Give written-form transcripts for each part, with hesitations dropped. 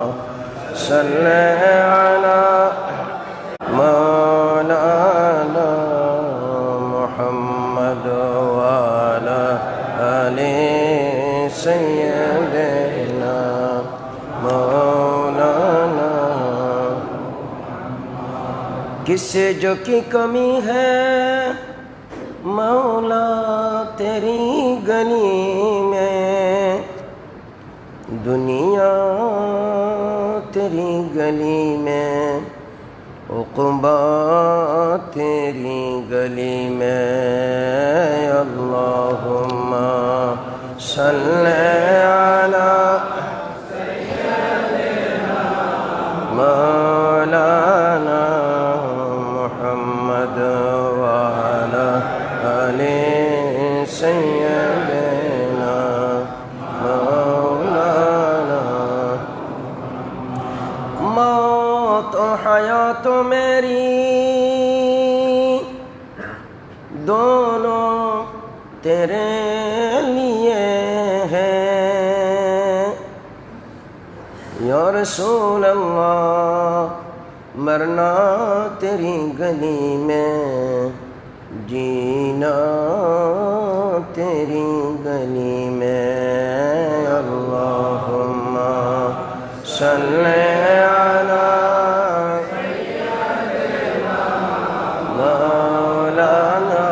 صل على مولانا محمد وعلى آل سيدنا मौलाना। किससे जो की कमी है मौला तेरी गली में, दुनिया तेरी गली में, उक़बा तेरी गली में। अल्लाहुम्मा सल्ली अला मौलाना मुहम्मद वाला आले सय्यदना मौलाना। मौत हयात मेरी दोनों तेरे लिए है या रसूल अल्लाह, मरना तेरी गली में, जीना तेरी गली में। अल्लाहुम्मा सल्ली अला मौलाना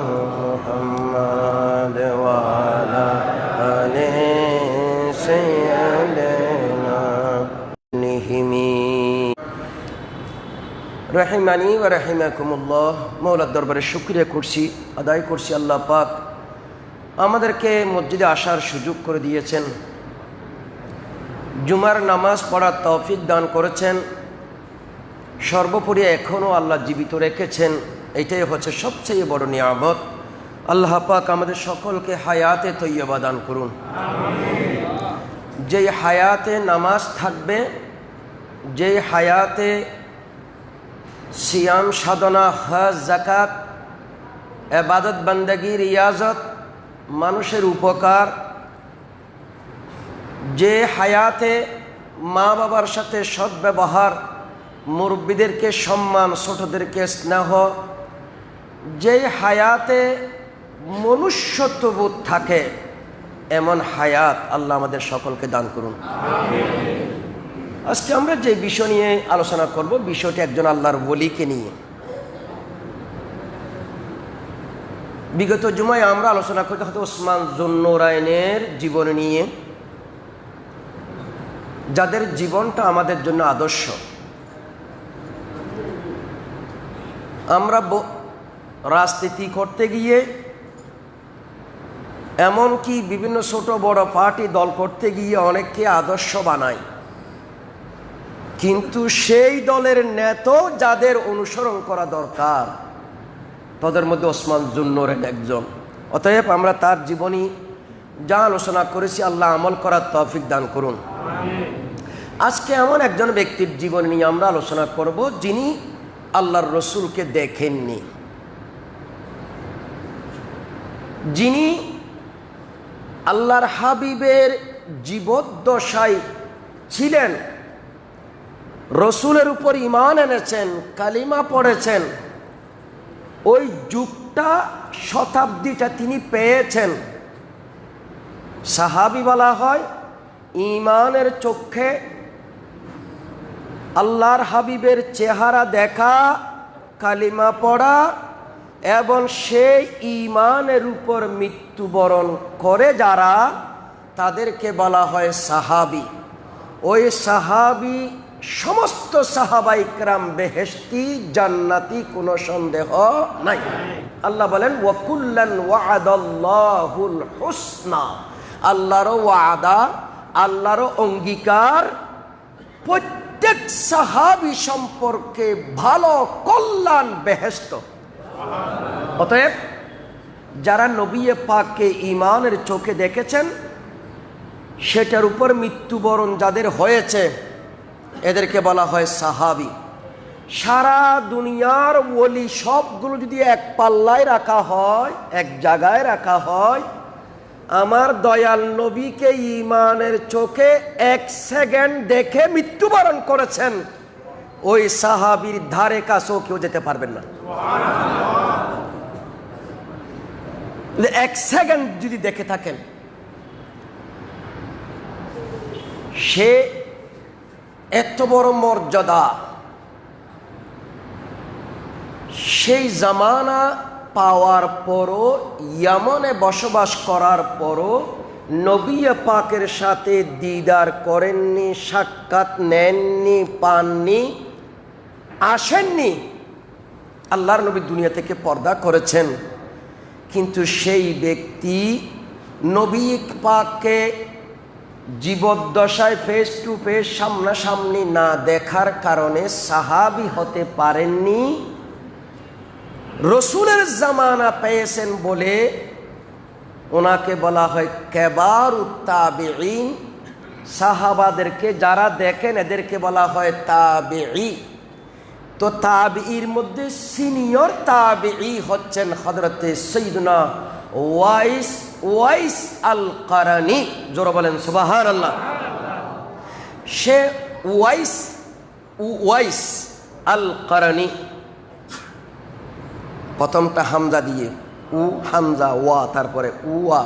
मुहम्मद वाला आले सय्यदना रहिमानी व रहिमाकुमुल्लाह। मौलाর দরবারে শুকরিয়া করছি, আদায় করছি আল্লাহ পাক আমাদেরকে মসজিদে আসার সুযোগ করে দিয়েছেন, জুমার নামাজ পড়ার তৌফিক দান করেছেন, সর্বোপরি এখনও আল্লাহ জীবিত রেখেছেন। এটাই হচ্ছে সবচেয়ে বড় নিয়ামত। আল্লাহ পাক আমাদের সকলকে হায়াতে তৈয়বা দান করুন। যেই হায়াতে নামাজ থাকবে, যেই হায়াতে সিয়াম সাধনা, হজ, যাকাত, ইবাদত, বান্দাগি, রিয়াজত, মানুষের উপকার, যে হায়াতে মা বাবার সাথে সদ্ব্যবহার, মুরব্বীদেরকে সম্মান, ছোটদেরকে স্নেহ, যেই হায়াতে মনুষ্যত্ববোধ থাকে, এমন হায়াত আল্লাহ আমাদের সকলকে দান করুন। আজকে আমরা যে বিষয় নিয়ে আলোচনা করব, বিষয়টি একজন আল্লাহর ওলিকে নিয়ে। বিগত জুমায় আমরা আলোচনা করতে হয়তো ওসমান যুন্নুরাইনের জীবন নিয়ে, যাদের জীবনটা আমাদের জন্য আদর্শ। আমরা রাজনীতি করতে গিয়ে, এমনকি বিভিন্ন ছোট বড় পার্টি দল করতে গিয়ে অনেককে আদর্শ বানাই, কিন্তু সেই দলের নেতা যাদের অনুসরণ করা দরকার তাদের মধ্যে ওসমান যুন্নুরাইন একজন। অতএব আমরা তার জীবনী যা আলোচনা করেছি আল্লাহ আমল করার তৌফিক দান করুন। আজকে এমন একজন ব্যক্তির জীবন নিয়ে আমরা আলোচনা করব যিনি আল্লাহর রসুলকে দেখেননি, যিনি আল্লাহর হাবিবের জীবদ্দশায় ছিলেন, রসুলের উপর ঈমান এনেছেন, কালিমা পড়েছেন, ওই যুগটা, শতাব্দীটা তিনি পেয়েছেন। সাহাবী বলা হয় ঈমানের চক্ষে আল্লাহর হাবিবের চেহারা দেখা, কালিমা পড়া এবং সেই ঈমানের উপর মৃত্যুবরণ করে যারা, তাদেরকে বলা হয় সাহাবী। ওই সাহাবী সমস্ত সাহাবায়ে কেরাম বেহেশতি, জান্নাতি, কোনো সন্দেহ নাই। আল্লাহ বলেন ওয়াকুল্লান ওয়া'দাল্লাহুল হুসনা, আল্লাহর ওয়াদা, আল্লাহর অঙ্গীকার প্রত্যেক সাহাবী সম্পর্কে ভালো, কল্যাণ, বেহেশত। অতএব যারা নবী পাককে ঈমানের চোখে দেখেছেন, সেটার উপর মৃত্যুবরণ যাদের হয়েছে এদেরকে বলা হয় সাহাবী। সারা দুনিয়ার ওলি সবগুলো যদি এক পাল্লায় রাখা হয়, এক জায়গায় রাখা হয়, আমার দয়াল নবীকে ঈমানের চোখে 1 সেকেন্ড দেখে মৃত্যুবরণ করেছেন, ওই সাহাবীর ধারে কাছেও কেউ যেতে পারবেন না। 1 সেকেন্ড যদি দেখে থাকেন, সে এত বড় মর্যাদা, সেই জামানা পাওয়ার পরও, ইয়ামনে বসবাস করার পরও নবী পাকের সাথে দিদার করেননি, সাক্ষাৎ নেননি, পাননি, আসেননি। আল্লাহর নবী দুনিয়া থেকে পর্দা করেছেন, কিন্তু সেই ব্যক্তি নবী পাককে জীবদ্দশায় ফেস টু ফেস, সামনাসামনি না দেখার কারণে সাহাবী হতে পারেননি। রসুলের জামানা পেয়েছেন বলে ওনাকে বলা হয় কেবারুত তাবিঈন। সাহাবাদেরকে যারা দেখেন এদেরকে বলা হয় তাবিঈ। তো তাবিঈর মধ্যে সিনিয়র তাবিঈ হচ্ছেন হযরতে সাইয়্যিদুনা ওয়াইস আল কারানী। জোরে বলেন সুবহানাল্লাহ। সে ওয়াইস আল কারানী, প্রথমটা হামজা দিয়ে, উ হামজা ওয়া, তারপরে উয়া,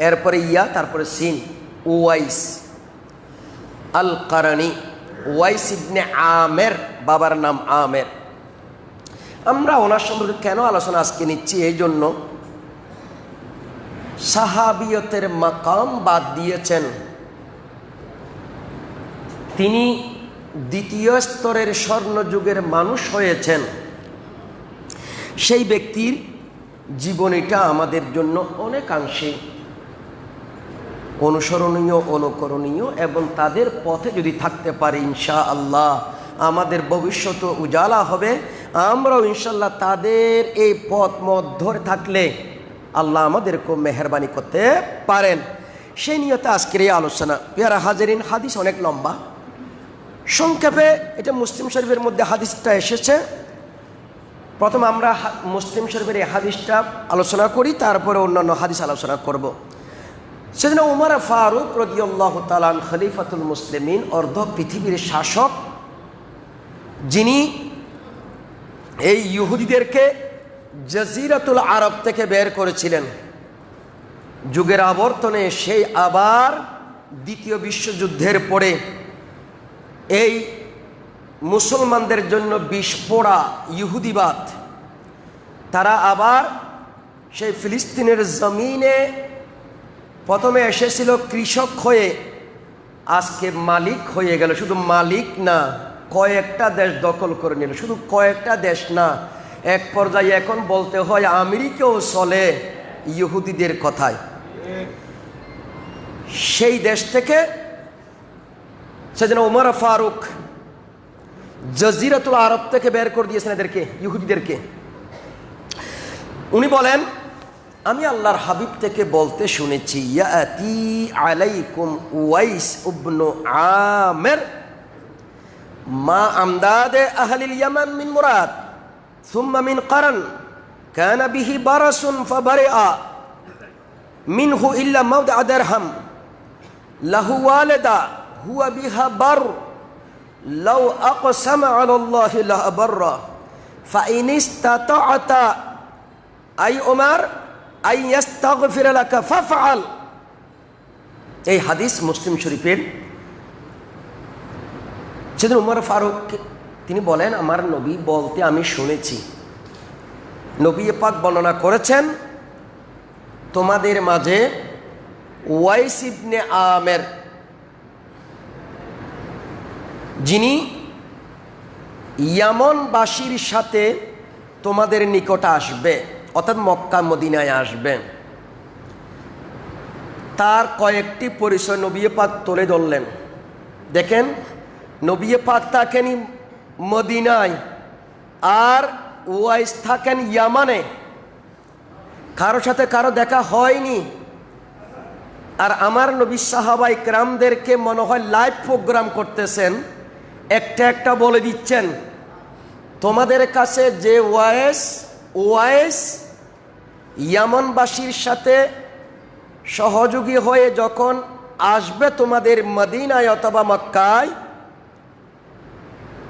এরপরে ইয়া, তারপরে সিন, ওয়াইস আল কারানী। ওয়াইস ইবনে আমের, বাবার নাম আমের। আমরা ওনার সম্পর্কে কেন আলোচনা আজকে নিচ্ছি? এই জন্য সাহাবিয়তের মাকাম বাদ দিয়েছেন। তিনি দ্বিতীয় স্তরের স্বর্ণযুগের মানুষ হয়েছেন। সেই ব্যক্তির জীবনীটা আমাদের জন্য অনেকাংশে অনুসরণীয়, অনুকরণীয়, এবং তাদের পথে যদি থাকতে পারি ইনশাআল্লাহ আমাদের ভবিষ্যৎ উজালা হবে। আমরাও ইনশাআল্লাহ তাদের এই পথ মত ধরে থাকলে আল্লাহ আমাদেরকেও মেহরবানি করতে পারেন। সেই নিয়তে আজকের এই আলোচনা। পেয়ারা হাজারিন, হাদিস অনেক লম্বা, সংক্ষেপে এটা মুসলিম শরীফের মধ্যে হাদিসটা এসেছে। প্রথম আমরা মুসলিম শরীফের এই হাদিসটা আলোচনা করি, তারপরে অন্যান্য হাদিস আলোচনা করব। সেদিন উমর ফারুক রাদিয়াল্লাহু তাআলা আনহু খলিফাতুল মুসলিমিন, অর্ধ পৃথিবীর শাসক, যিনি এই ইহুদিদেরকে জাজিরাতুল আরব থেকে বের করেছিলেন। যুগের আবর্তনে সেই আবার দ্বিতীয় বিশ্বযুদ্ধের পরে এই মুসলমানদের জন্য বিস্ফোরা ইহুদিবাদ, তারা আবার সেই ফিলিস্তিনের জমিনে প্রথমে এসেছিল কৃষক হয়ে, আজকে মালিক হয়ে গেল। শুধু মালিক না, কয়েকটা দেশ দখল করে নিল। শুধু কয়েকটা দেশ না, এক পর্যায়ে এখন বলতে হয় আমেরিকাও চলে ইহুদিদের কথায়। সেই দেশ থেকে সেদিন উমর ফারুক জাজিরাতুল আরব থেকে বের করে দিয়েছেন এদেরকে, ইহুদিদেরকে। উনি বলেন, আমি আল্লাহর হাবিব থেকে বলতে শুনেছি, ইয়াতি আলাইকুম ওয়াইস ইবনে আমের মা আমদাদে আহলিল ইয়ামান মিন মুরাদ সুম্মা মিন কারন কানা বিহি বারাসুন ফাবারিআ মিনহু ইল্লা মাওদিআ দিরহাম লাহু ওয়ালিদা হুয়া বিহা বার লাউ আকসামা আলাল্লাহি লা আবাররা ফাইন ইসতাতা'তা আই উমর আই ইস্তাগফির লাকা ফাফআল। এই হাদিস মুসলিম শরীফের। সেদিন উমর ফারুক তিনি বলেন, আমার নবী বলতে আমি শুনেছি, নবী পাক বর্ণনা করেছেন, তোমাদের মাঝে ওয়াইস ইবনে আমের, যিনি ইয়ামনবাসীর সাথে তোমাদের নিকট আসবে, অর্থাৎ মক্কা মদিনায় আসবেন। তার কয়েকটি পরিচয় নবী পাক তুলে ধরলেন। দেখেন, নবী পাক থাকেন মদিনায় আর ওয়াইস থাকেন ইয়ামানে, কারো সাথে কারো দেখা হয়নি। আর আমার নবী সাহাবাই কেরামদেরকে মনে হয় লাইভ প্রোগ্রাম করতেছেন, একটা একটা বলে দিচ্ছেন, তোমাদের কাছে যে ওয়াইস ইয়ামনবাসীর সাথে সহযোগী হয়ে যখন আসবে তোমাদের মদিনায় অথবা মক্কায়,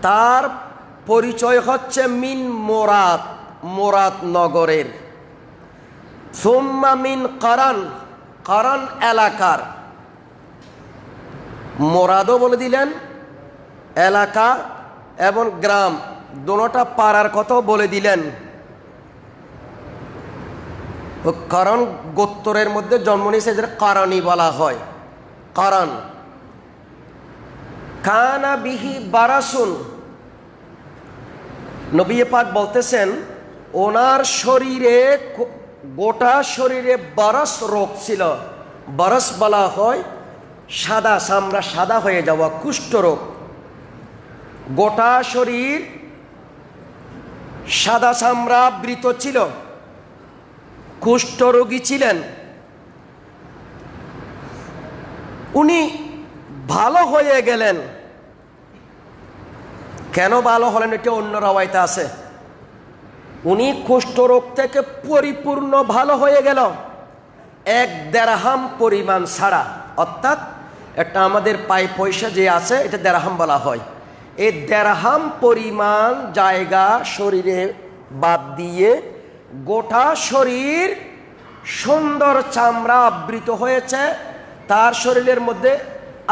তার পরিচয় হচ্ছে মিন মোরাত, মোরাত নগরের, সুম্মা মিন কারান, কারান এলাকার, মোরাদও বলে দিলেন এলাকা এবং গ্রাম, দুটোটা পাড়ার কথাও বলে দিলেন। কারণ গোত্তরের মধ্যে জন্ম নিয়েছে, যেটা কারণী বলা হয়, কারণ। কানা বিহি বারাসুন, নবী পাক বলতেছেন ওনার শরীরে, গোটা শরীরে বারস রোগ ছিল। বারস বলা হয় সাদা চামড়া সাদা হয়ে যাওয়া, কুষ্ঠ রোগ। গোটা শরীর সাদা চামড়া আবৃত ছিল, কুষ্ঠরোগী ছিলেন। উনি ভালো হয়ে গেলেন। কেন ভালো হলেন এটা অন্য রাওয়াইতে আছে। উনি কুষ্ঠরোগ থেকে পরিপূর্ণ ভালো হয়ে গেল 1 দেরহাম পরিমাণ ছাড়া, অর্থাৎ এটা আমাদের পাই পয়সা যে আছে এটা দেরহাম বলা হয়। এই দেরহাম পরিমাণ জায়গা শরীরে বাদ দিয়ে গোটা শরীর সুন্দর চামড়া আবৃত হয়েছে। তার শরীরের মধ্যে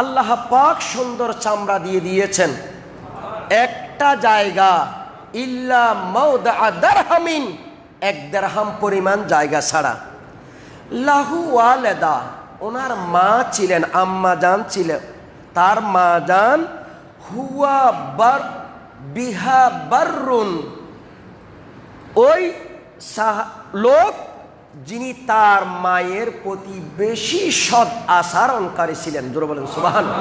আল্লাহ পাক সুন্দর চামড়া দিয়ে দিয়েছেন। একটা জায়গা ইল্লা মাউদা দারহামিন, 1 দেরহাম পরিমাণ জায়গা ছাড়া। লাহু ওয়ালেদা, ওনার মা ছিলেন, আম্মা জান ছিলেন, তার মা জান হুয়া বার বিহা বাররুন, ওই লোক যিনি তার মায়ের প্রতি বেশি সৎ আচরণকারী ছিলেন। জোরে বলেন সুবহানাল্লাহ।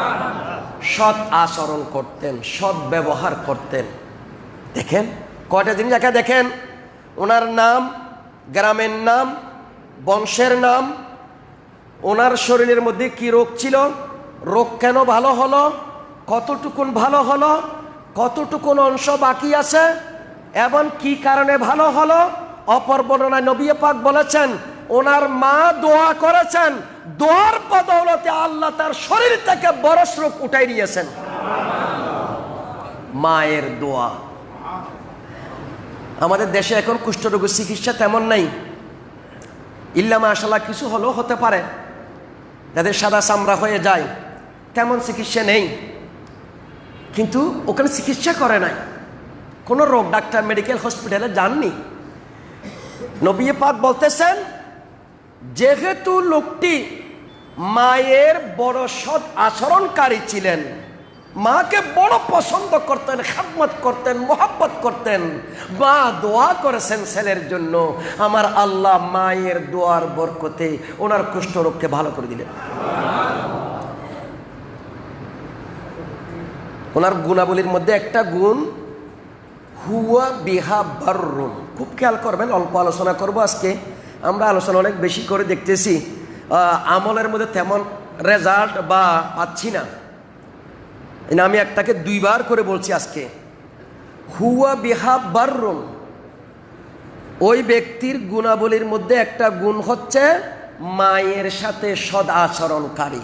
সৎ আচরণ করতেন, সৎ ব্যবহার করতেন। দেখেন কয়টা জিনিস একা দেখেন, ওনার নাম, গ্রামের নাম, বংশের নাম, ওনার শরীরের মধ্যে কি রোগ ছিল, রোগ কেন ভালো হলো, কতটুকুন ভালো হলো, কতটুকুন অংশ বাকি আছে এবং কি কারণে ভালো হলো। অপর বর্ণনায় নবী পাক বলেছেন ওনার মা দোয়া করেছেন, দোয়ার বদৌলতে আল্লাহ তার শরীর থেকে বরস রোগ উঠাই নিয়েছেন। মায়ের দোয়া। আমাদের দেশে এখন কুষ্ঠরোগের চিকিৎসা তেমন নাই, ইল্লা মাশাআল্লাহ কিছু হলেও হতে পারে, যাদের সাদা চামড়া হয়ে যায় তেমন চিকিৎসা নেই, কিন্তু ওখানে চিকিৎসা করে নাই, কোনো রোগ ডাক্তার মেডিকেল হসপিটালে যাননি। নবী পাক বলতেছেন যেহেতু লোকটি মায়ের বড় সৎ আচরণকারী ছিলেন, মাকে বড় পছন্দ করতেন, খেদমত করতেন, মোহাব্বত করতেন, মা দোয়া করেছেন ছেলের জন্য, আমার আল্লাহ মায়ের দোয়ার বরকতে ওনার কুষ্ঠরোগকে ভালো করে দিলেন। ওনার গুণাবলীর মধ্যে একটা গুণ হুয়া বিহা বাররুন। খুব খেয়াল করবেন, অল্প আলোচনা করব আজকে, আমরা আলোচনা অনেক বেশি করে দেখতেছি, আমলের মধ্যে তেমন রেজাল্ট বা পাচ্ছি না। আমি একটাকে 2 বার করে বলছি আজকে। হুয়া বিহা বাররুন, ওই ব্যক্তির গুণাবলীর মধ্যে একটা গুণ হচ্ছে মায়ের সাথে সদ আচরণকারী।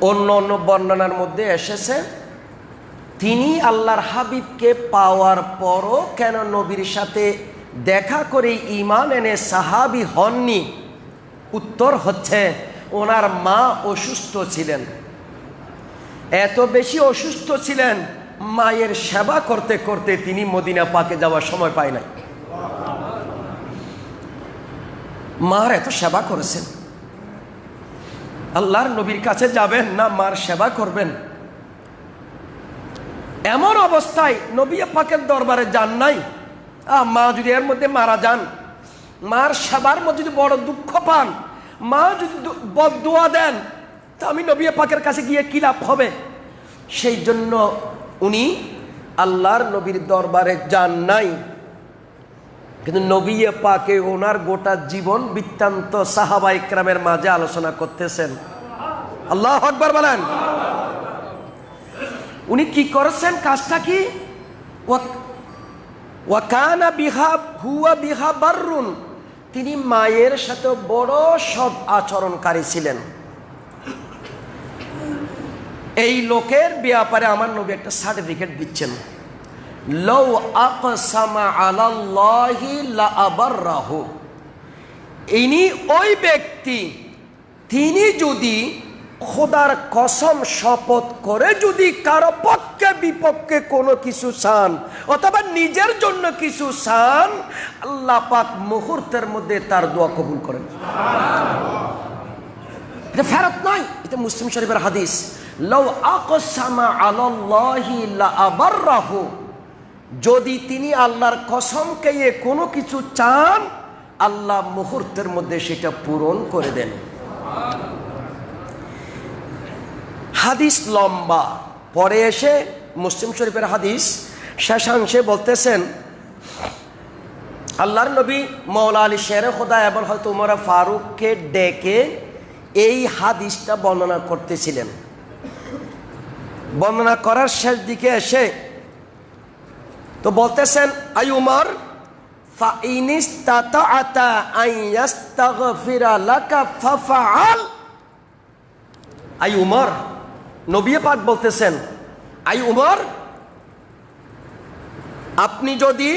অন্য অন্য বর্ণনার মধ্যে এসেছে তিনি আল্লাহর হাবিবকে পাওয়ার পরও কেন নবীর সাথে দেখা করে ঈমান এনে সাহাবী হননি। উত্তর হচ্ছে ওনার মা অসুস্থ ছিলেন, এত বেশি অসুস্থ ছিলেন মায়ের সেবা করতে করতে তিনি মদিনা পাকে যাওয়ার সময় পায় নাই। মার এত সেবা করেছেন, আল্লাহর নবীর কাছে যাবেন না মার সেবা করবেন, এমন অবস্থায় নবী পাকের দরবারে যান নাই। মা যদি এর মধ্যে মারা যান, মার সেবার মধ্যে যদি বড় দুঃখ পান, মা যদি বদদুয়া দেন, তা আমি নবী পাকের কাছে গিয়ে কি লাভ হবে। সেই জন্য উনি আল্লাহর নবীর দরবারে যান নাই। কিন্তু নবী পাকে ওনার গোটা জীবন বৃত্তান্ত সাহাবা ইকরামের মাঝে আলোচনা করতেছেন। আল্লাহু আকবার বলেন। উনি কি করেছেন, কাজটা কি? ওয়া কানা বিহা হুয়া বিহা বাররুন, তিনি মায়ের সাথে বড় সৎ আচরণকারী ছিলেন। এই লোকের ব্যাপারে আমার নবী একটা সার্টিফিকেট দিচ্ছেন, লাউ আকসামা আলাল্লাহি লা আবাররাহু। ইনি ওই ব্যক্তি, তিনি যদি খোদার কসম শপথ করে যদি কারো পক্ষে বিপক্ষে কোনো কিছু চান অথবা নিজের জন্য কিছু চান, আল্লাহ পাক মুহূর্তের মধ্যে তার দোয়া কবুল করেন। এটা ফেরত নয়, এটা মুসলিম শরীফের হাদিস। লাউ আকসামা আলাল্লাহি লা আবাররাহু, যদি তিনি আল্লাহর কসম খেয়ে কোনো কিছু চান, আল্লাহ মুহূর্তের মধ্যে সেটা পূরণ করে দেন। হাদিস লম্বা, পরে এসে মুসলিম শরীফের হাদিস শেষাংশে বলতেছেন, আল্লাহর নবী মওলা আলী শেরে খোদা এবং হয়তো উমর ফারুককে ডেকে এই হাদিসটা বর্ণনা করতেছিলেন। বর্ণনা করার শেষ দিকে এসে তো বলতেছেন, আই উমর ফাইনিস্তাতাআতা আন ইস্তাগফিরা লাকা ফাফআল। আই উমর, নবী পাক বলতেছেন, আই উমর, আপনি যদি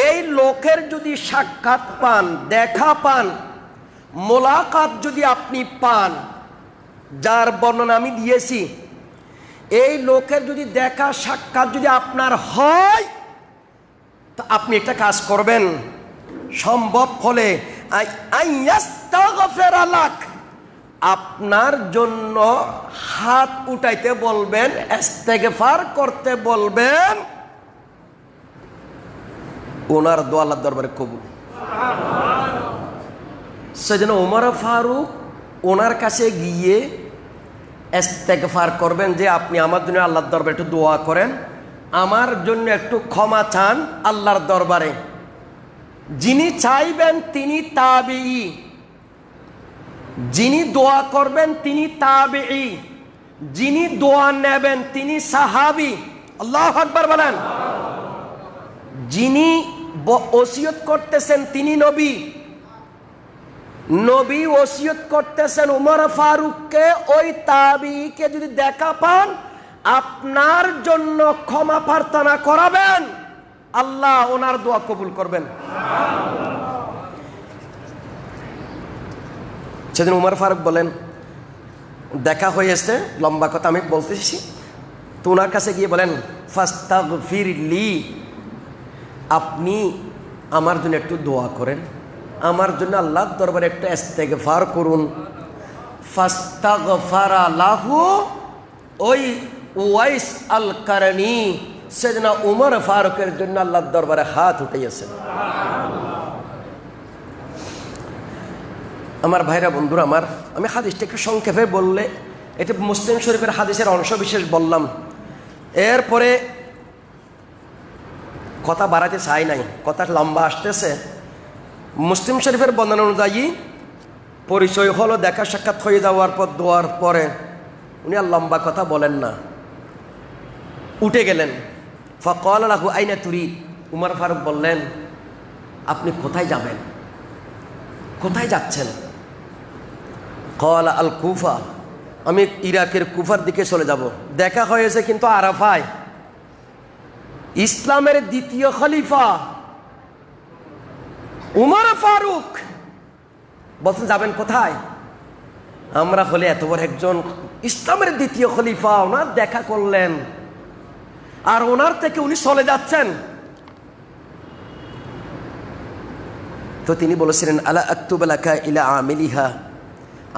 এই লোকের যদি সাক্ষাৎ পান, দেখা পান, মোলাকাত যদি আপনি পান, যার বর্ণনা আমি দিয়েছি, এই লোকের যদি দেখা সাক্ষাৎ যদি আপনার হয়, তা আপনি একটা কাজ করবেন, সম্ভব হলে আপনার জন্য হাত উঠাইতে বলবেন, ইস্তেগফার করতে বলবেন, ওনার দোয়া আল্লাহর দরবারে কবুল। সেজন্য ওমর ফারুক ওনার কাছে গিয়ে ইস্তেগফার করবেন যে আপনি আমার জন্য আল্লাহর দরবারে একটু দোয়া করেন, আমার জন্য একটু ক্ষমা চান আল্লাহর দরবারে। যিনি চাইবেন তিনি তাবিঈ, যিনি দোয়া করবেন তিনি তাবিঈ, যিনি দোয়া নেবেন তিনি সাহাবী। আল্লাহু আকবার বলেন। যিনি ওসিয়ত করতেছেন তিনি নবী, নবী ওসিয়ত করতেছেন উমর ফারুককে, ওই তাবিঈকে যদি দেখা পান আপনার জন্য ক্ষমা প্রার্থনা করাবেন, আল্লাহ ওনার দোয়া কবুল করবেন। সেদিন উমর ফারুক বলেন, দেখা হয়েছে, লম্বা কথা আমি বলতেছি, তো ওনার কাছে গিয়ে বলেন, ফাস্তাগফিরলি, আপনি আমার জন্য একটু দোয়া করেন, আমার জন্য আল্লাহর দরবারে একটু ইস্তেগফার করুন। ফাস্তাগফারা লাহু, ওই উওয়াইস আল কারনী সেদিন উমর ফারুকের জন্য আল্লাহর দরবারে হাত উঠাইয়াছেন। আমার ভাইরা বন্ধুরা আমার, আমি হাদিসটা একটু সংক্ষেপে বললে, এটা মুসলিম শরীফের হাদিসের অংশ বিশেষ বললাম, এরপরে কথা বাড়াতে চাই নাই, কথা লম্বা আসতেছে। মুসলিম শরীফের বর্ণনা অনুযায়ী পরিচয় হলো, দেখা সাক্ষাৎ হয়ে যাওয়ার পর দোয়ার পরে উনি আর লম্বা কথা বলেন না, উঠে গেলেন। ফাকাল লাহু আইনা তুরিদ, উমর ফারুক বললেন, আপনি কোথায় যাবেন, কোথায় যাচ্ছেন? ক্বালা আল কুফা, আমি ইরাকের কুফার দিকে চলে যাব। দেখা হয়েছে কিন্তু আরাফায়, ইসলামের দ্বিতীয় খলিফা উমর ফারুক বলছেন যাবেন কোথায়? আমরা হলে এত বড় একজন ইসলামের দ্বিতীয় খলিফা, ওনার দেখা করলেন আর ওনার থেকে উনি চলে যাচ্ছেন। তো তিনি বলেছিলেন, আলা আক্তুবু লাকা ইলা আমিলিহা,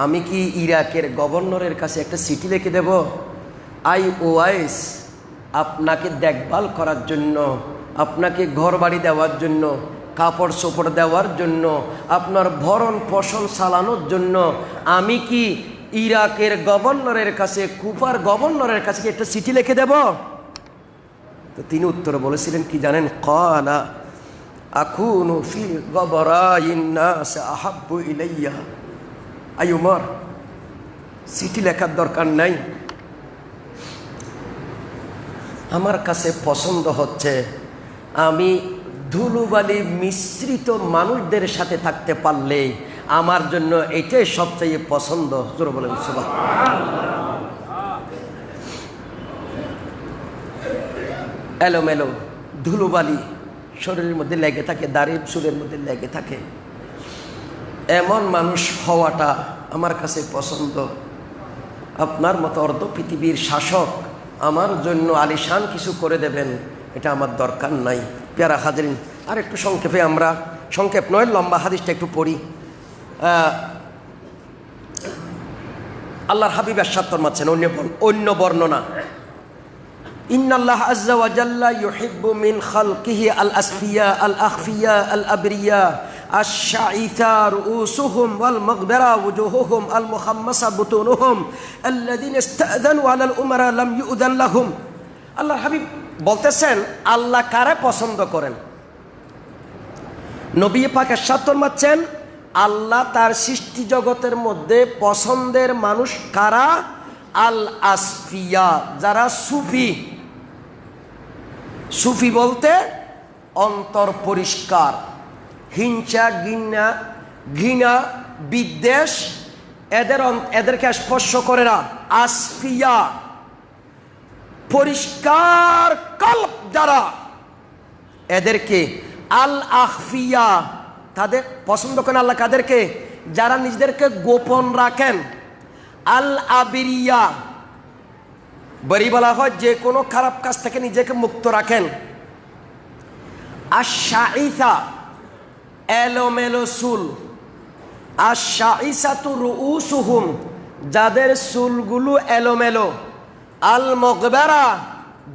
আমি কি ইরাকের গভর্নরের কাছে একটা চিঠি লিখে দেব? আই ওয়াইস, আপনাকে দেখভাল করার জন্য, আপনাকে ঘর বাড়ি দেওয়ার জন্য, কাপড় চোপড় দেওয়ার জন্য, আপনার ভরণ পোষণ চালানোর জন্য আমি কি ইরাকের গভর্নরের কাছে, কুফার গভর্নরের কাছে কি একটা চিঠি লিখে দেব? তো তিনি উত্তরে বলেছিলেন কি জানেন? ক্বালা আকুনু ফি গবরাইন নাস আহাব্বু ইলাইয়া। আই উমর, চিঠি লেখার দরকার নাই, আমার কাছে পছন্দ হচ্ছে আমি ধুলোবালি মিশ্রিত মানুষদের সাথে থাকতে পারলে আমার জন্য এটাই সবচেয়ে পছন্দ। জোরে বলেন সুবহানাল্লাহ। এলোমেলো ধুলোবালি শরীরের মধ্যে লেগে থাকে, দাড়ির চুলের মধ্যে লেগে থাকে, এমন মানুষ হওয়াটা আমার কাছে পছন্দ। আপনার মতো অর্ধ পৃথিবীর শাসক আমার জন্য আলিশান কিছু করে দেবেন, এটা আমার দরকার নাই। পেয়ারা হাজরিন, আর একটু সংক্ষেপে আমরা, সংক্ষেপ নয় লম্বা হাদিসটা একটু পড়ি। আল্লাহর হাবিব এরশাদ ফরমাচ্ছেন অন্য বর্ণনা, ইন্নাল্লাহ আযজা ওয়া জাল্লা ইউহিব্বু মিন খালকিহি আল আসফিয়া আল আখফিয়া আল আবরিয়া আশ-শাঈথা রুউসুহুম ওয়াল মাগবারা ওয়াজুহুহুম আল মুহাম্মাসা বুতুনুহুম আল্লাযীনা ইসতা'যানু আলাল উমারা লাম ইউযান লাহুম। আল্লাহর হাবিব বলতেছেন আল্লাহ কারে পছন্দ করেন। নবী পাক এরশাদ ফরমাচ্ছেন আল্লাহ তার সৃষ্টি জগতের মধ্যে পছন্দের মানুষ কারা? আল আসফিয়া, যারা সুফি। সুফি বলতে অন্তর পরিষ্কার, হিংসা ঘৃণা বিদ্বেষ এদেরকে স্পর্শ করে না। আসফিয়া পরিষ্কার কলব যারা, এদেরকে। আল আখফিয়া তাদের পছন্দ করেন আল্লাহ কাদেরকে? যারা নিজেদেরকে গোপন রাখেন। আল আবিরিয়া বরি বলা হয় যে কোনো খারাপ কাজ থেকে নিজেকে মুক্ত রাখেন। আশ-শাঈসা এলোমেলো চুল। আশ-শাঈসাতু রুউসুহুম যাদের চুলগুলো এলোমেলো। আল মুগবারা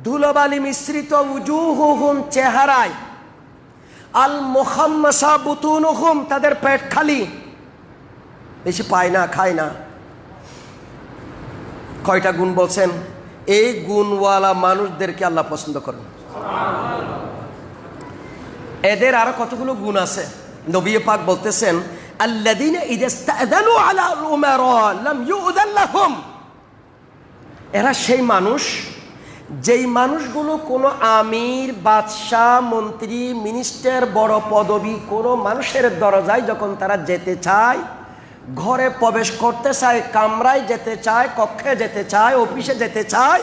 ধুলোবালি মিশ্রিত উজুহুহুম চেহারায়। আল মুহাম্মাসা বুতুনুহুম তাদের পেট খালি, বেশি পায় না, খায় না। কয়টা গুণ বলছেন? এই গুণওয়ালা মানুষদেরকে আল্লাহ পছন্দ করেন। এদের আরো কতগুলো গুণ আছে। নবী পাক বলতেছেন আল্লাযীনা ইযা ইসতা'যানু আলা উমারা লাম ইউযান লাহুম। এরা সেই মানুষ যেই মানুষগুলো কোনো আমির, বাদশাহ, মন্ত্রী, মিনিস্টার, বড় পদবী কোনো মানুষের দরজায় যখন তারা যেতে চায়, ঘরে প্রবেশ করতে চায়, কামরায় যেতে চায়, কক্ষে যেতে চায়, অফিসে যেতে চায়,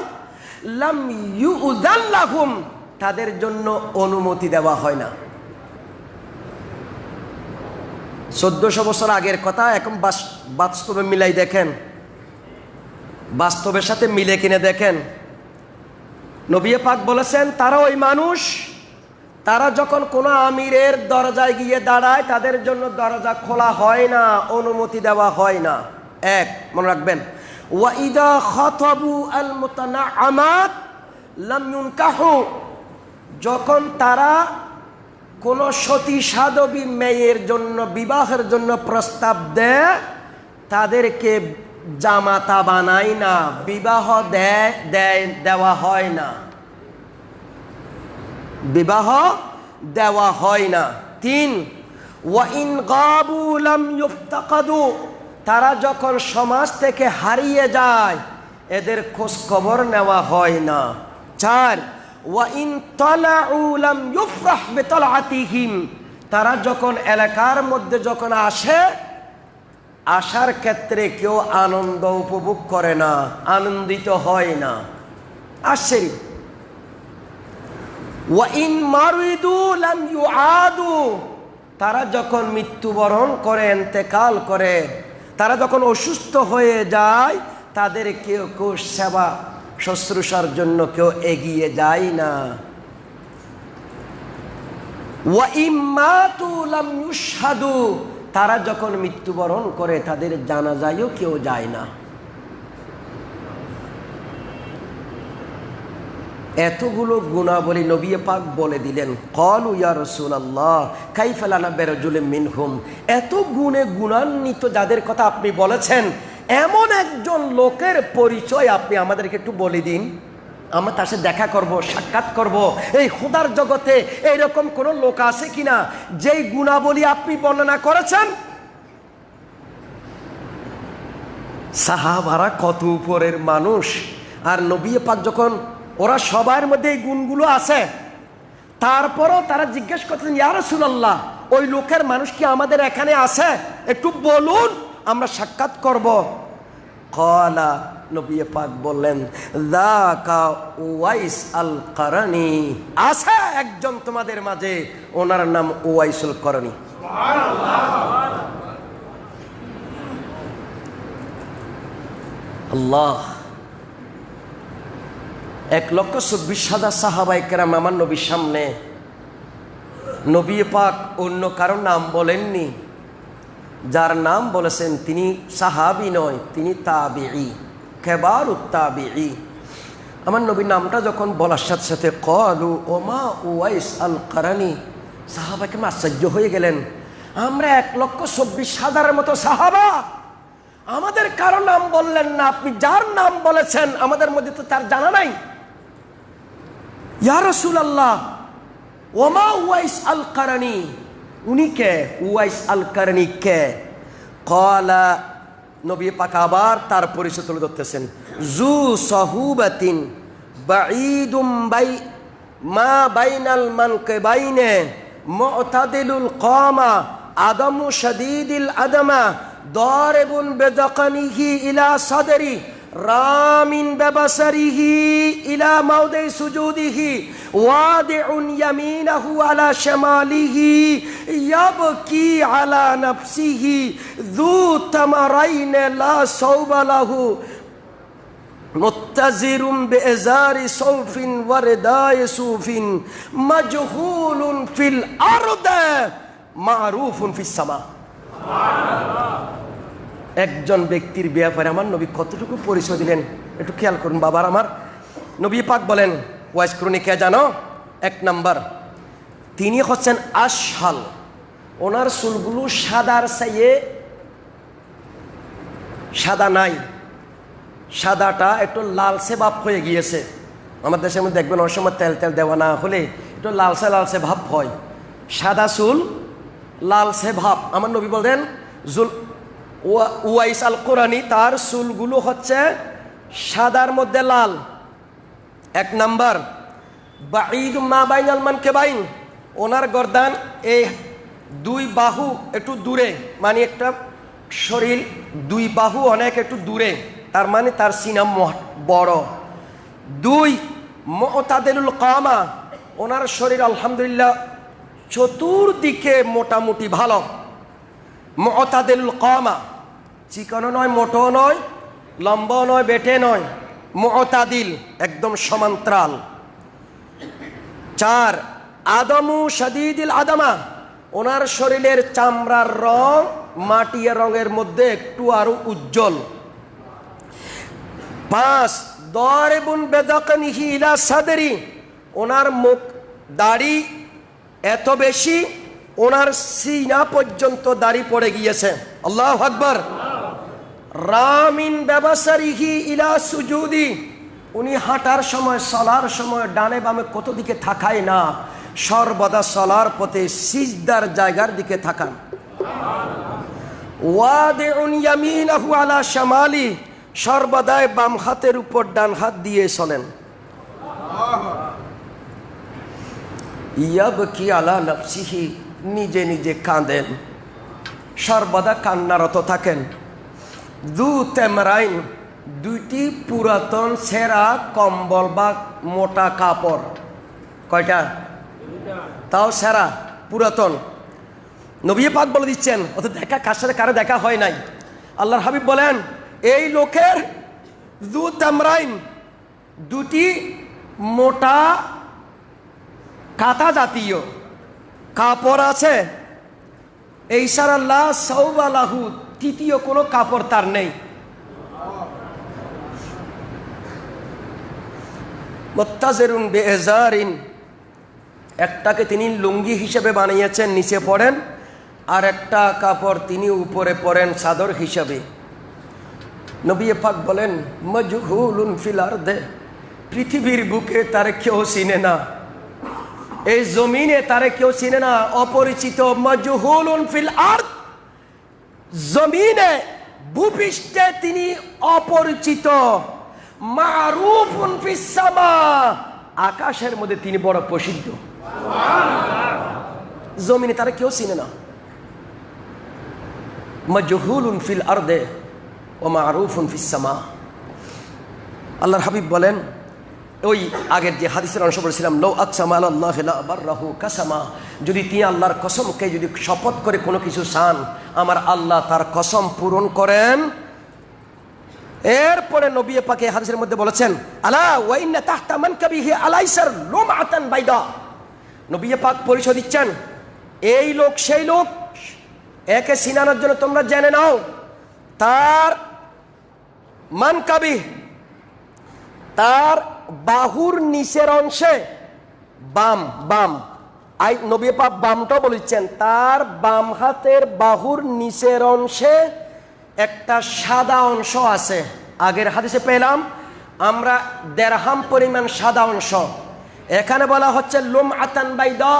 লাম ইউযান লাহুম তাদের জন্য অনুমতি দেওয়া হয় না। 1400 বছর আগের কথা এখন বাস্তবে মিলাই দেখেন, বাস্তবের সাথে মিলে কিনে দেখেন। নবী পাক বলেছেন তারা ওই মানুষ, তারা যখন কোনো আমিরের দরজায় গিয়ে দাঁড়ায় তাদের জন্য দরজা খোলা হয় না, অনুমতি দেওয়া হয় না। এক, মনে রাখবেন। ওয়া ইযা খাতাবু আল মুতানাআমাত লাম ইউনকাহু যখন তারা কোনো সতী সাধবী মেয়ের জন্য বিবাহের জন্য প্রস্তাব দেয়, তাদেরকে জামাতা বানায় না, বিবাহ দেওয়া হয় না, বিবাহ দেওয়া হয় না। 3, ওয়া ইন গাবু লাম ইফতাকাদু তারা যখন সমাজ থেকে হারিয়ে যায় এদের খোঁজ খবর নেওয়া হয় না। 4, ওয়া ইন তালাউ লাম ইফরাহ বিতালাতিহিম তারা যখন এলাকার মধ্যে যখন আসে, আসার ক্ষেত্রে কেউ আনন্দ উপভোগ করে না, আনন্দিত হয় না। আশ্চর্য। ওয়া ইন মারিদু লাম ইউআদু তারা যখন মৃত্যুবরণ করে, ইন্তেকাল করে, তারা যখন অসুস্থ হয়ে যায়, তাদের কেউ সেবা শুশ্রূষার জন্য কেউ এগিয়ে যায় না। ওয়া ইম্মাতু লাম ইউশহাদু তারা যখন মৃত্যুবরণ করে তাদের জানাজায়ও কেউ যায় না। এতগুলো গুণাবলী নবী পাক বলে দিলেন। ক্বালু ইয়া রাসূলুল্লাহ কাইফা লানা বিরাজুলিন মিনহুম এত গুণে গুণান্বিত যাদের কথা আপনি বলেছেন, এমন একজন লোকের পরিচয় আপনি আমাদেরকে একটু বলে দিন, আমরা তার সাথে দেখা করব, সাক্ষাৎ করব। এই খোদার জগতে এইরকম কোন লোক আছে কিনা যেই গুণাবলী আপনি বর্ণনা করেছেন? সাহাবারা কত উপরের মানুষ, আর নবী পাক যখন ওরা সবার মধ্যে এই গুণগুলো আছে, তারপরও তারা জিজ্ঞেস করতেন, ইয়া রাসূলুল্লাহ, ওই লোকের মানুষ কি আমাদের এখানে আছে? একটু বলুন, আমরা সাক্ষাৎ করব। ক্বালা, নবী পাক বললেন, যাকা উওয়াইস আল কারানি, আছে একজন তোমাদের মাঝে, ওনার নাম উওয়াইসুল কারানি। আল্লাহ, 1,24,000 সাহাবায়ে কেরাম আমার নবীর সামনে। নবী পাক অন্য কারো নাম বলেননি, যার নাম বলেছেন তিনি সাহাবী নয়, তিনি তাবিঈ, কেবারুত তাবিঈ। আমার নবীর নামটা যখন বলার সাথে সাথে ক্বালু ওমা উওয়াইস আল কারানি, সাহাবাকে আশ্চর্য হয়ে গেলেন। আমরা 1,24,000 মতো সাহাবা, আমাদের কারো নাম বললেন না, আপনি যার নাম বলেছেন আমাদের মধ্যে তো তার জানা নাই। ইয়া রাসূলুল্লাহ, ওমা উওয়াইস আল কারানি, উনি কে? উওয়াইস আল কারানি কে? ক্বালা, নবী পাক আবার তার পরিচয় তুলে ধরতেছেন, জু সাহুবাতিন বাঈদুম মা বাইনাল মানকিবাইনে মুতাদিলুল কামা আদামু শাদীদিল আদমা দারিবুন বিদাকানিহি ইলা সাদরি রামিন বিবাসারিহি ইলা মাউদি সুজুদিহি ওয়াদিউন ইয়ামিনাহু আলা শামালিহি ইয়াবকি আলা নাফসিহি যু তামারাইন লা সাওবা লাহু মুত্তাজিরুম বিইজারি সাউফিন ওয়ারদায়ে সুফিন মাজহুলুন ফিল আরদে মারুফুন ফিস সামা। একজন ব্যক্তির ব্যাপারে আমার নবী কতটুকু পরিচয় দিলেন একটু খেয়াল করুন বাবার আমার। নবী পাক বলেন, ওয়াইস কারণী কে জানো? 1 নাম্বার, তিনি হচ্ছেন আশহাল, ওনার চুলগুলো সাদার চাইয়ে সাদা নাই, সাদাটা একটু লালচে ভাব হয়ে গিয়েছে। আমার দেশের মধ্যে দেখবেন অনেক সময় তেল তেল দেওয়া না হলে একটু লালচে লালচে ভাব হয়, সাদা চুল লালচে ভাব। আমার নবী বলেন উওয়াইস আল কারানি, তার চুলগুলো হচ্ছে সাদার মধ্যে লাল। 1 নাম্বার, বাঈদুম মা বাইনাল মানকিবাইন, ওনার গর্দান এই 2 বাহু একটু দূরে, মানে একটা শরীর 2 বাহু অনেক একটু দূরে, তার মানে তার সিনা বড়। 2 মুতাদিলুল কামা, ওনার শরীর আলহামদুলিল্লাহ চতুর্দিকে মোটামুটি ভালো। মুতাদিলুল কামা, চিকনও নয়, মোটো নয়, লম্বাও নয়, বেটে নয়, মুতাদিল, একদম সমান্তরাল। 4 আদমু শাদীদিল আদমা, ওনার শরীরের চামড়ার রং মাটিয়া রঙের মধ্যে একটু আরো উজ্জ্বল। 5 দারিবুন বিদাকানিহি ইলা সাদরি, ওনার মুখ দাড়ি এত বেশি ওনার সিনা পর্যন্ত দাড়ি পড়ে গিয়েছে। আল্লাহু আকবার। রামিন বিবাসারিহি ইলা সুজুদি, উনি হাঁটার সময় চলার সময় ডানে বামে কত দিকে থাকায় না, সর্বদা চলার পথে সিজদার জায়গার দিকে থাকান। ওয়াদিউন ইয়ামিনাহু আলা শামালি, সর্বদাই বাম হাতের উপর ডান হাত দিয়ে চলেন। ইয়াবকি আলা নাফসিহি, নিজে নিজে কাঁদেন, সর্বদা কান্নারত থাকেন। দু তেমরাইন, 2টি পুরাতন ছেঁড়া কম্বল বা মোটা কাপড়। কয়টা? তাও ছেঁড়া পুরাতন। নবী পাক বলে দিচ্ছেন, অত দেখা কার সাথে কারো দেখা হয় নাই। আল্লাহর হাবিব বলেন, এই লোকের দু তেমরাইন, 2টি মোটা কাঁথা জাতীয় কাপড় আছে। এই সারা লা সাওবা লাহু, তৃতীয় কোনো কাপড় তার নেই। মুত্তাজিরুন বিইজারিন, একটাকে তিনি লুঙ্গি হিসেবে বানিয়েছেন, নিচে পড়েন, আর একটা কাপড় তিনি উপরে পরেন চাদর হিসেবে। নবী পাক বলেন, মাজহুলুন ফিল আরদে, পৃথিবীর বুকে তারে কেউ চিনে না, এই জমিনে তারে কেউ চিনে না, অপরিচিত। মাজহুলুন ফিল আরদ, জমিনে ভূপৃষ্ঠে তিনি অপরিচিত। মারুফুন ফিস সামা, আকাশের মধ্যে তিনি বড় প্রসিদ্ধ। জমিনে তারা কেউ চিনে না। মাজহুলুন ফিল আরদে ওয়া মারুফুন ফিস সামা। আল্লাহর হাবিব বলেন, ওই আগের যে হাদিসের অংশ বলেছিলাম, lau aqsama ala Allahi la barrahu কাসামা, যদি তিনি আল্লাহর কসমকে যদি শপথ করে কোনো কিছু চান, আমার আল্লাহ তার কসম পূরণ করেন। এরপরে নবী পাক এই হাদিসের মধ্যে বলেছেন, আলা ওয়া ইন্না তাহতা মানকাবিহি আলাইসার লুমআতান বাইদা। নবী পাক পরিচয় দিচ্ছেন, এই লোক সেই লোক, একে চিনানোর জন্য তোমরা জেনে নাও, তার মানকাবি, তার বাহুর নিচের অংশে, বাম বাম নবী পাক বামটাও বলেছেন, তার বাম হাতের বাহুর নিচের অংশে একটা সাদা অংশ আছে। আগের হাদিসে পেলাম আমরা দেড়হাম পরিমাণ সাদা অংশ, এখানে বলা হচ্ছে লুমআতান বাইদা,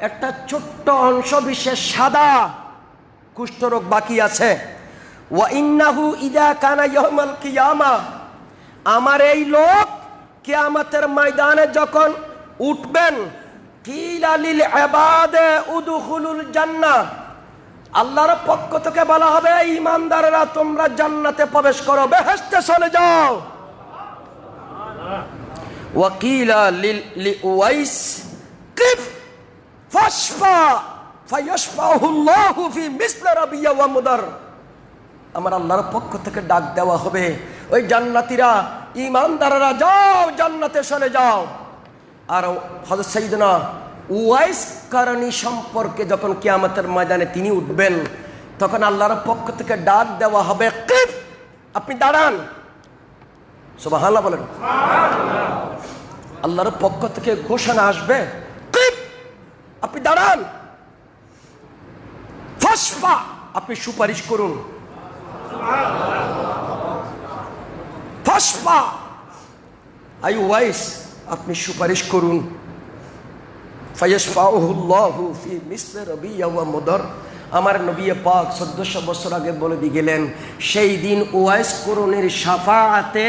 একটা ছোট্ট অংশ বিশেষ সাদা, কুষ্ঠরোগ বাকি আছে। ওয়া ইন্নাহু ইযা কানা ইয়াউমাল কিয়ামা, আমার এই লোক কিয়ামতের ময়দানে যখন উঠবেন, কিলা লিল ইবাদে উদখুলুল জান্নাহ, আল্লাহর পক্ষ থেকে বলা হবে, ঈমানদাররা তোমরা জান্নাতে প্রবেশ করো, বেহেশতে চলে যাও। ওয়া কিলা লিল উওয়াইস কিফ ফাশফা ফায়াশফাহুল্লাহু ফি মিসলি রাবিয়া ওয়া মুদার, আমার আল্লাহর পক্ষ থেকে ডাক দেওয়া হবে, ওই জান্নাতীরা ঈমানদাররা যাও, জান্নাতে চলে যাও। আর হযরত সাইয়েদনা উওয়াইস কারণী সম্পর্কে যখন কিয়ামতের ময়দানে তিনি উঠবেন, তখন আল্লাহর পক্ষ থেকে ডাক দেওয়া হবে, কিফ, আপনি দাঁড়ান। সুবহানাল্লাহ বলেন। আল্লাহর পক্ষ থেকে ঘোষণা আসবে, কিফ, আপনি দাঁড়ান। ফাশফা, আপনি সুপারিশ করুন। ফাশফা, আই উওয়াইস, আপনি সুপারিশ করুন। ফায়াশফাউহুল্লাহু ফি মিসলি রাবিয়া ওয়া মুদার, আমার নবী পাক 1400 বছর আগে বলে দিয়ে গেলেন, সেই দিন উওয়াইস করুনের শাফাআতে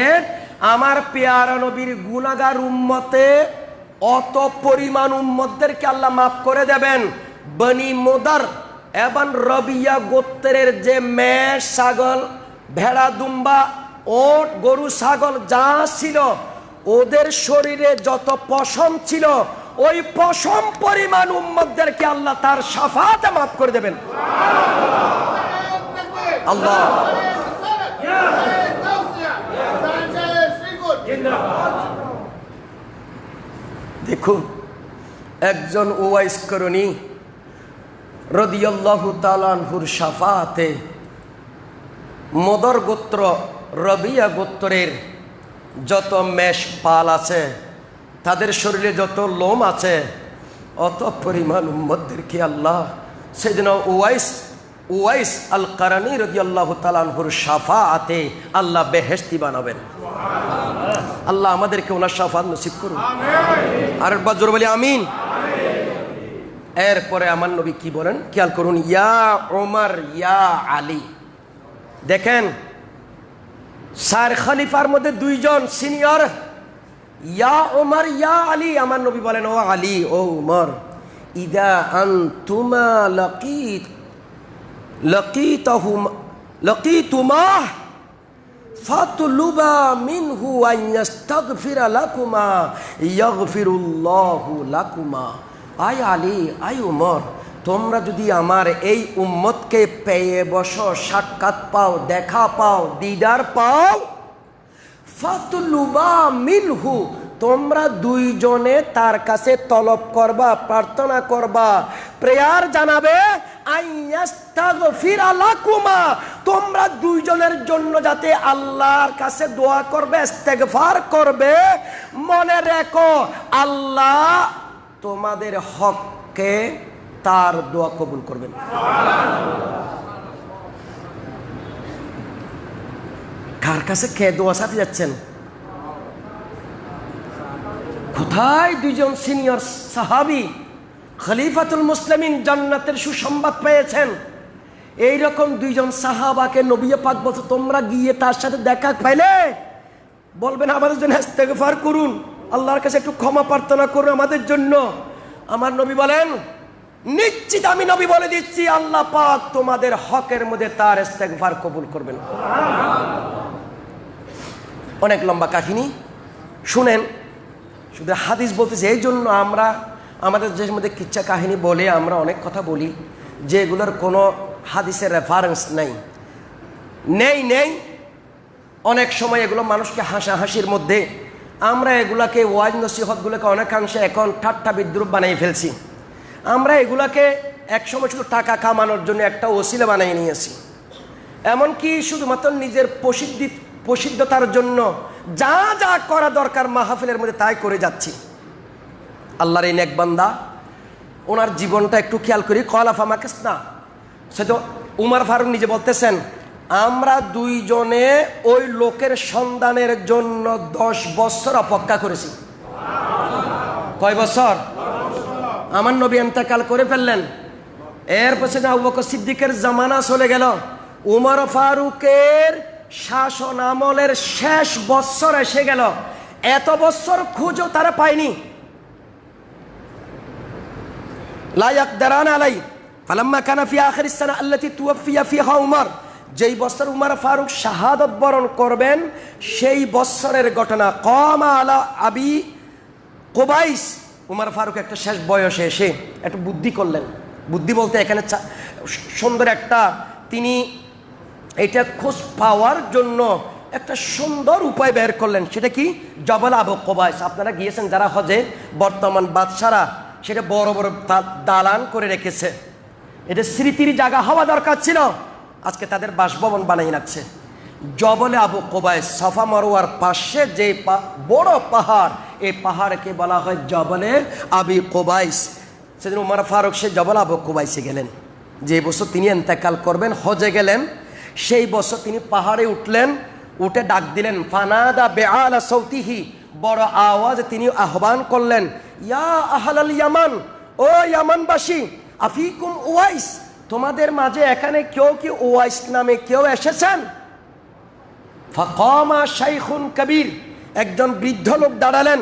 আমার পেয়ারা নবীর গুনাহগার উম্মতে অত পরিমাণ উম্মতদেরকে আল্লাহ মাফ করে দেবেন। বনি মুদার এবং রবিয়া গোত্রের যে মেষ, ছাগল, ভেড়া, দুম্বা, ওট, গরু, ছাগল যা ছিল, ওদের শরীরে যত পশম ছিল, ওই পশম পরিমাণ উম্মতদেরকে আল্লাহ তার শাফাআতে মাফ করে দেবেন। আল্লাহ দেখুন, একজন উওয়াইস করণী রাদিয়াল্লাহু তাআলা আনহুর শাফাআতে মুদার গোত্র, রবিয়া গোত্রের যত মেষ পাল আছে, তাদের শরীরে যত লোম আছে, অত পরিমাণ উম্মতদেরকে আল্লাহ সাইয়েদনা উওয়াইস আল কারানী রাদিয়াল্লাহু তাআলা আনহুর শাফাআতে আল্লাহ বেহেশতি বানাবেন। আল্লাহ আমাদেরকে ওনার শাফাআত নসিব করুন। আমিন। আর একবার জোরে বলি আমিন। এরপরে আমার নবী কি বলেন খেয়াল করুন, ইয়া ওমর ইয়া আলী। দেখেন, 4 খলিফার মধ্যে 2 জন সিনিয়র, ইয়া ওমর ইয়া আলী। আমার নবী বলেন, ও আলী, ও উমর, ইদা আনতুমা লাকিতুমা ফাতলুবা মিনহু আন ইস্তাগফিরা লাকুমা ইয়াগফিরুল্লাহু লাকুমা। আই আলী, আই উমর, তোমরা যদি আমার এই উম্মতকে পেয়ে বসো, সাক্ষাৎ পাও, দেখা পাও, দিদার পাও, ফাতলুবা মিনহু, তোমরা 2 জনে তার কাছে তলব করবা, প্রার্থনা করবা, প্রেয়ার জানাবে, আইয়াস্তাগফিরা লাকুমা, তোমরা 2 জনের জন্য যাতে আল্লাহর কাছে দোয়া করবে, ইস্তেগফার করবে। মনে রেখো, আল্লাহ তোমাদের হককে তার দোয়া কবুল করবেন। কার কাছে কে দোয়া সাথে যাচ্ছেন? কোথায় 2 জন সিনিয়র সাহাবী খলিফাতুল মুসলিমিন জান্নাতের সুসংবাদ পেয়েছেন, এইরকম 2 জন সাহাবাকে নবী পাক বলতে, তোমরা গিয়ে তার সাথে দেখা পাইলে বলবেন আমাদের জন্য ইস্তেগফার করুন, আল্লাহর কাছে একটু ক্ষমা প্রার্থনা করুন আমাদের জন্য। আমার নবী বলেন, নিশ্চিত আমি নবী বলে দিচ্ছি, আল্লাহ পাক তোমাদের হকের মধ্যে তার ইস্তেগফার কবুল করবেন। অনেক লম্বা কাহিনী শুনেন, শুধু হাদিস বলতেছি। এই জন্য আমরা আমাদের দেশের মধ্যে কিচ্ছা কাহিনী বলে আমরা অনেক কথা বলি যেগুলোর কোনো হাদিসের রেফারেন্স নেই। অনেক সময় এগুলো মানুষকে হাসাহাসির মধ্যে আমরা এগুলাকে ওয়াজ নসিহতগুলোকে অনেকাংশে এখন ঠাট্টা বিদ্রুপ বানিয়ে ফেলছি। আমরা এগুলাকে একসময় শুধু টাকা কামানোর জন্য একটা ওসিলা বানিয়ে নিয়েছি, এমনকি শুধুমাত্র নিজের প্রসিদ্ধতার জন্য যা যা করা দরকার মাহফিলের মধ্যে তাই করে যাচ্ছি। আল্লাহর এই নেক বান্দা, ওনার জীবনটা একটু খেয়াল করি। কলাফা মাকেস না, সে তো উমর ফারুক নিজে বলতেছেন, আমরা দুইজনে ওই লোকের সন্ধানের জন্য 10 বছর অপেক্ষা করেছি। কয় বছর? আমার নবী ইন্তেকাল করে ফেললেন, এরপর আবু বকর সিদ্দিকের জামানা চলে গেল, উমর ফারুকের শাসন আমলের শেষ বছর এসে গেল। এত বছর খুঁজো তারা পায়নি। লা ইয়াকদারানা আলাই ফালাম্মা কানা ফি আখিরিস সানা আল্লাতী তুওফিয়া ফিহা উমর, যেই বছর উমর ফারুক শাহাদত বরণ করবেন সেই বছরের ঘটনা। কমা আলা আবি কুবাইস, উমর ফারুক একটা শেষ বয়সে এসে একটু বুদ্ধি করলেন। বুদ্ধি বলতে এখানে সুন্দর একটা, তিনি এটা খোঁজ পাওয়ার জন্য একটা সুন্দর উপায় বের করলেন। সেটা কি? জবল আবু কুবাইস। আপনারা গিয়েছেন যারা হজে, বর্তমান বাদশারা সেটা বড় বড় দালান করে রেখেছে। এটা স্মৃতির জায়গা হওয়া দরকার ছিল, আজকে তাদের বাসভবন বানিয়ে রাখছে। জবলে আবু কুবাইস, সাফা মারওয়ার পাশে যে বড় পাহাড়, এই পাহাড়কে বলা হয় জবলে আবি কুবাইস। সেদিন উমর ফারুক সে জবল আবু কুবাইসে গেলেন। যে বছর তিনি ইন্তেকাল করবেন, হজে গেলেন, সেই বছর তিনি পাহাড়ে উঠলেন, উঠে ডাক দিলেন, ফানাদা বিআলা সাউতিহি, বড় আওয়াজে তিনি আহ্বান করলেন, ইয়া আহলাল ইয়ামান, ও ইয়ামানবাসী, আফিকুম উওয়াইস, তোমাদের মাঝে এখানে কেউ কি উওয়াইস নামে কেউ এসেছেন? ফাকামা শাইখুন কবির, একজন বৃদ্ধ লোক দাঁড়ালেন,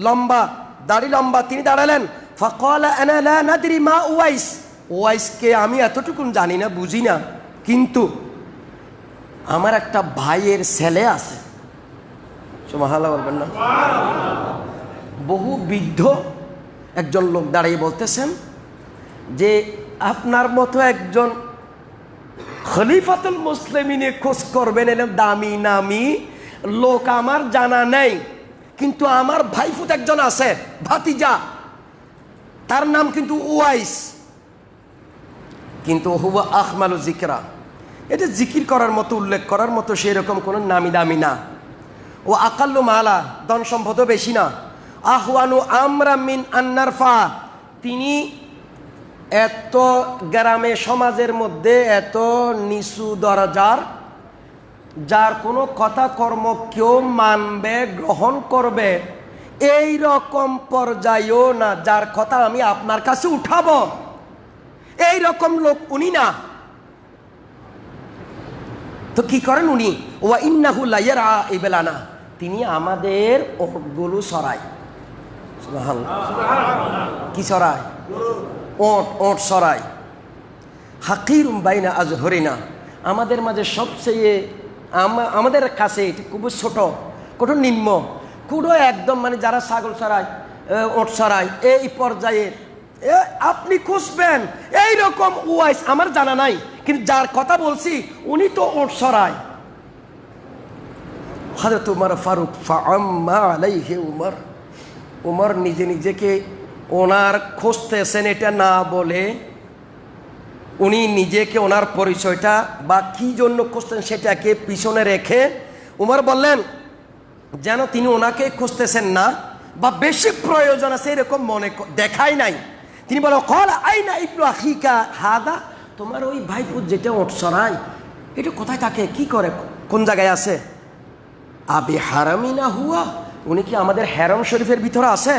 লম্বা দাড়ি লম্বা, তিনি দাঁড়ালেন। ফাকালা আনা লা নাদরি মা উওয়াইস, উওয়াইসকে আমি এতটুকুন জানি না, বুঝি না, কিন্তু আমার একটা ভাইয়ের ছেলে আছে। সুবহানাল্লাহ বলবেন না? বহু বৃদ্ধ একজন লোক দাঁড়িয়ে বলতেছেন যে আপনার মতো একজন খলিফাতুল মুসলিমিনে খোঁজ করবেন, এরকম দামি নামি লোক আমার জানা নেই, কিন্তু আমার ভাইফুত একজন আছে, ভাতিজা, তার নাম কিন্তু উওয়াইস, কিন্তু হুয়া আহমালু জিকরা, এটা জিকির করার মতো, উল্লেখ করার মতো সেরকম কোনো নামি দামি না। ও আকাল্লু মালা, ধন সম্পদও বেশি না। আহওয়ানু আমরা মিন আন্নারফা, তিনি এত গ্রামে সমাজের মধ্যে এত নিচু দরজার, যার কোনো কথা কর্ম কেউ মানবে, গ্রহণ করবে, এই রকম পর্যায়েও না, যার কথা আমি আপনার কাছে উঠাবো, এই রকম লোক উনি না। তো কি করেন উনি? ওয়া ইন্নাহু লা ইয়ারা ইবলানা, তিনি আমাদের ওটগুলো সরায়। সুবহানাল্লাহ, কি সরায়? ওট সরায়। হাকিরুম বাইনা আজহরিনা, আমাদের মাঝে সবচেয়ে, আমাদের কাছে এটি খুব ছোট, খুব নিম্ন, খুব একদম, মানে যারা ছাগল সরায়, ওট সরায়, এই পর্যায়ে আপনি খুঁজবেন এইরকম উওয়াইস আমার জানা নাই, কিন্তু যার কথা বলছি উনি তো ওট সরায়। হযরত উমর ফারুক ফাআম্মা আলাইহি উমর, উমর নিজে নিজেকে ওনার খুঁজতেছেন এটা না বলে, উনি নিজেকে ওনার পরিচয়টা বা কি জন্য খুঁজতেন সেটাকে পিছনে রেখে উমর বললেন যেন তিনি ওনাকে খুঁজতেছেন না বা বেশি প্রয়োজন আছে এরকম মনে দেখাই নাই। তিনি বলেন, ক্বালা আইনা ইবনু আখিকা হাদা, তোমার ওই ভাইপুত যেটা ওট সরায়, এটা কোথায় থাকে, কি করে, কোন জায়গায় আছে? আবি হারামিনা হুয়া, উনি কি আমাদের হারাম শরীফের ভিতরে আছে?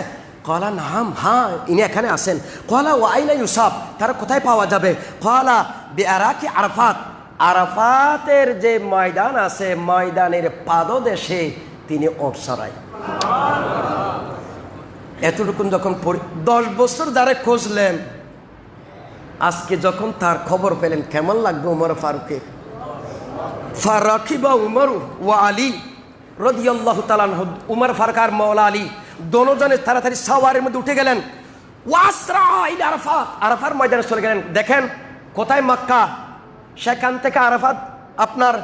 ক্বালা নাম, হ্যাঁ ইনি এখানে আছেন। ক্বালা ওয়া আইনা ইউসাব, তারা কোথায় পাওয়া যাবে? ক্বালা বিআরাকি আরাফাত, আরাফাতের যে ময়দান আছে, ময়দানের পাদদেশে তিনি ওট সরায়। এতটুকুন যখন 10 বছর যারা খুঁজলেন, আজকে যখন তার খবর পেলেন কেমন লাগবে উমর ফারুকের। ফারাকিবা উমর ওয়া আলী রাদিয়াল্লাহু তাআলা আনহু, উমর ফারুক আর মাওলা আলী দোনোজনে তাড়াতাড়ি সাওয়ারের মধ্যে উঠে গেলেন। ওয়াসরা ইলা আরাফাত, আরাফার ময়দানে চলে গেলেন। দেখেন কোথায় মক্কা, সেখান থেকে আরাফাত আপনার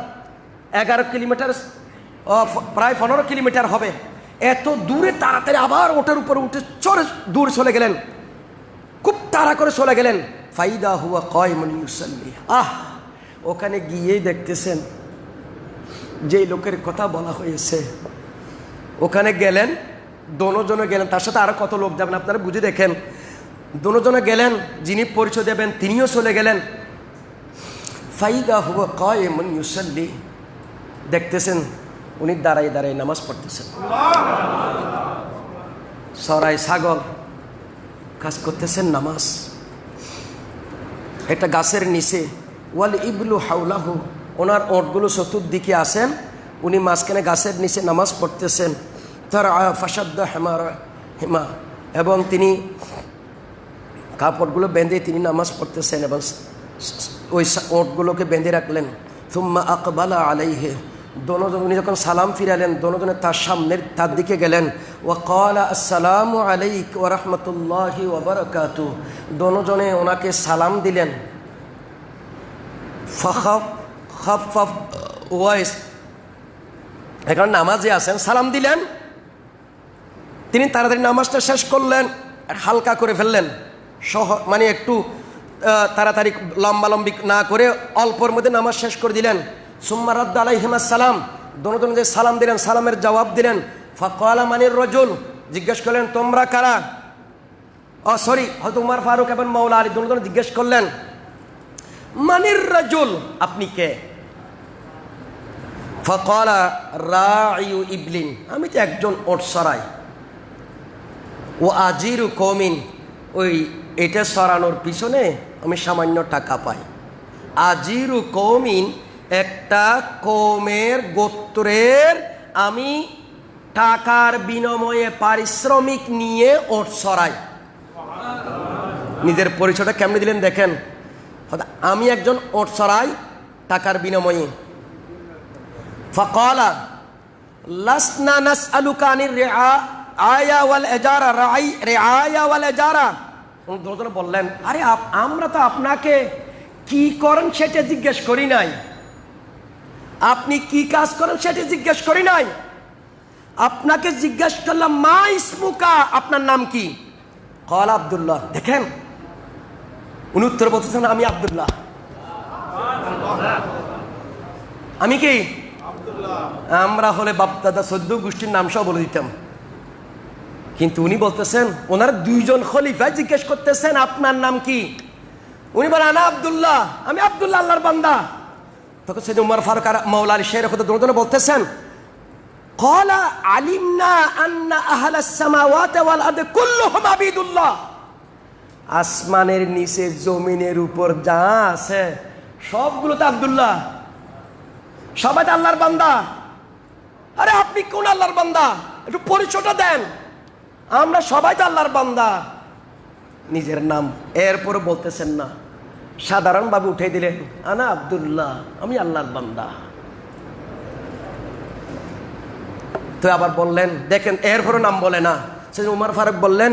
11 কিলোমিটার, প্রায় 15 কিলোমিটার হবে। এত দূরে তাড়াতাড়ি আবার ওটার উপরে উঠে দূর চলে গেলেন, খুব তাড়া করে চলে গেলেন। ফাইদা হুয়া কায়মুন ইউসাল্লি, ওখানে গিয়েই দেখতেছেন যেই লোকের কথা বলা হয়েছে। ওখানে গেলেন, দোনোজনে গেলেন, তার সাথে আরো কত লোক যাবেন আপনারা বুঝে দেখেন। দোনোজনে গেলেন, যিনি পরিচয় দেবেন তিনিও চলে গেলেন। ফাইদা হুয়া কায়মুন ইউসাল্লি, দেখতেছেন উনি দাঁড়াই দাঁড়াই নামাজ পড়তেছেন। সরাই ছাগল কাজ করতেছেন নামাজ, একটা গাছের নিচে। ওয়াল ইবলু হাউলাহু, ওনার ওটগুলো চতুর্দিকে আসেন, উনি মাঝখানে গাছের নিচে নামাজ পড়তেছেন। তার ফাসাদ্দ হেমা, এবং তিনি কাপড়গুলো বেঁধে তিনি নামাজ পড়তেছেন এবং ওই ওটগুলোকে বেঁধে রাখলেন। থুম্মা আকবালা আলাইহে, দোনোজন উনি যখন সালাম ফিরালেন দোনোজনে তার সামনের তার দিকে গেলেন। ওয়া ক্বালা আসসালামু আলাইকা ওয়া রাহমাতুল্লাহি ওয়া বারাকাতুহু, দোনোজনে ওনাকে সালাম দিলেন। ফাখাফফ ওয়াইস, এখন নামাজে আছেন, সালাম দিলেন, তিনি তাড়াতাড়ি নামাজটা শেষ করলেন, হালকা করে ফেললেন, মানে একটু তাড়াতাড়ি লম্বালম্বি না করে অল্পর মধ্যে নামাজ শেষ করে দিলেন। সুম্মা রাদ্দা আলাইহিমাস সালাম, দোনোজন যে সালাম দিলেন সালামের জবাব দিলেন। ফাকালা মানির রাজুল, জিজ্ঞেস করলেন তোমরা কারা। সরি, হয়তো উমর ফারুক এবং মাওলা আলী দোনোজন জিজ্ঞেস করলেন মানির রাজুল, আপনি কে। ফাকালা রাঈউ ইবলিন, আমি তো একজন ওট সরাই। ও আজিরু কওমিন, ওই এটা সরানোর পিছনে আমি সামান্য টাকা পাই। আজিরু কওমিন, একটা কওমের গোত্রের আমি টাকার বিনিময়ে পারিশ্রমিক নিয়ে ওট সরাই। নিজের পরিচয়টা কেমনে দিলেন দেখেন, আমি একজন ওট সরাই টাকার বিনিময়ে। ফাকালা লাসনা নাসআলুকা আনির রিআয়া ওয়াল ইজারা, রিআয়া ওয়াল ইজারা, দুজন বললেন আরে আমরা তো আপনাকে কি করেন সেটা জিজ্ঞেস করি নাই, আপনি কি কাজ করেন সেটা জিজ্ঞেস করি নাই, আপনাকে জিজ্ঞেস করলাম মা ইসমুকা, আপনার নাম কি। ক্বালা আব্দুল্লাহ, দেখেন উনি উত্তর বলতেছেন আমি আব্দুল্লাহ। আমি কি আমরা হলে বাপদাদা 14 গোষ্ঠীর নাম সব বলে দিতাম, কিন্তু উনি বলতেছেন ওনার দুইজন খলিফা জিজ্ঞেস করতেছেন আপনার নাম কি। উনি বলেন আনা আব্দুল্লাহ, আমি আব্দুল্লাহ আল্লাহর বান্দা। তখন সেদিন উমর ফারুক আর মাওলা আলী শের কথা দুজনে বলতেছেন ক্বালা আলিমনা আন্না আহলাস সামাওয়াতি ওয়াল আরদি কুল্লুহুম আবিদুল্লাহ, আসমানের নিচে জমিনের উপর যা আছে সবগুলো তো আব্দুল্লাহ, সবাই তো আল্লাহর বান্দা। আরে আপনি কোন আল্লাহর বান্দা, একটু পরিচয়টা দেন, আমরা সবাই তো আল্লাহর বান্দা। নিজের নাম এরপরে বলতেছেন না, সাধারণভাবে উঠে দিলেন আনা আব্দুল্লাহ, আমি আল্লাহর বান্দা। তো আবার বললেন দেখেন এরপরে নাম বলে না। সে উমর ফারুক বললেন